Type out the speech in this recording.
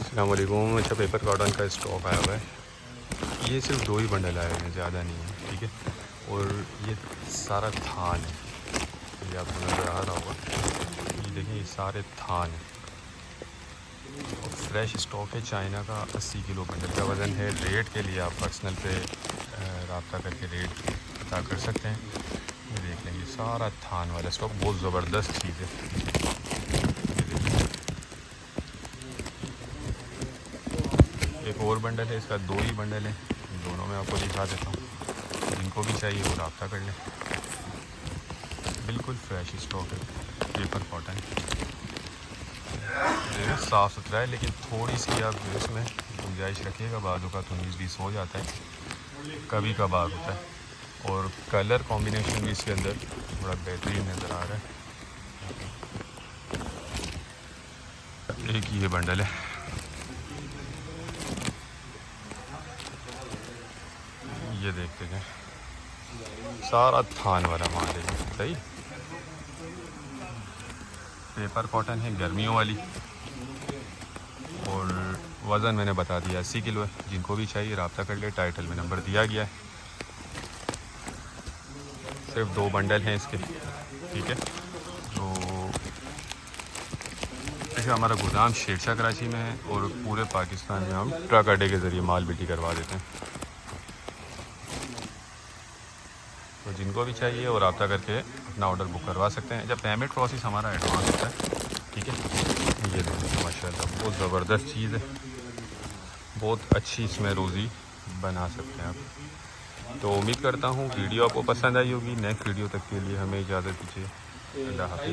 अस्सलाम वालेकुम। अच्छा, पेपर कॉटन का स्टॉक आया हुआ है। ये सिर्फ 2 ही बंडल आए हैं, ज़्यादा नहीं है, ठीक है। और ये सारा थान है, ये आपको नज़र आ रहा होगा। ये देखें, ये सारे थान हैं और फ्रेश स्टॉक है। चाइना का 80 किलो बंडल का वज़न है। रेट के लिए आप पर्सनल पे रब्ता करके रेट पता कर सकते हैं। ये देख लें, ये सारा थान वाला स्टॉक बहुत ज़बरदस्त चीज़ है। एक और बंडल है, इसका 2 ही बंडल है। दोनों में आपको दिखा देता हूँ, जिनको भी चाहिए वो रब्ता कर लें। बिल्कुल फ्रेश स्टॉक है, पेपर कॉटन साफ़ सुथरा है, लेकिन थोड़ी सी आप इसमें गुंजाइश रखिएगा। बाजू का तो 19-20 हो जाता है, कभी कभार होता है। और कलर कॉम्बिनेशन भी इसके अंदर थोड़ा बेहतरीन नज़र आ रहा है। एक ये बंडल है, ये देखते हैं, सारा थान वाला माल है। सही पेपर कॉटन है, गर्मियों वाली। और वज़न मैंने बता दिया 80 किलो है। जिनको भी चाहिए रब्ता कर ले, टाइटल में नंबर दिया गया है। सिर्फ 2 बंडल हैं इसके, ठीक है। तो देखिए, हमारा गोदाम शेरशाह कराची में है और पूरे पाकिस्तान में हम ट्रक अड्डे के ज़रिए माल बिल्टी करवा देते हैं। तो जिनको भी चाहिए वो रब्ता करके अपना ऑर्डर बुक करवा सकते हैं। जब पेमेंट प्रोसेस हमारा एडवांस होता है, ठीक है। ये देखिए, माशाल्लाह बहुत ज़बरदस्त चीज़ है, बहुत अच्छी इसमें रोज़ी बना सकते हैं आप। तो उम्मीद करता हूँ वीडियो आपको पसंद आई होगी। नेक्स्ट वीडियो तक के लिए हमें इजाज़त दीजिए। अल्लाह हाफ़िज़।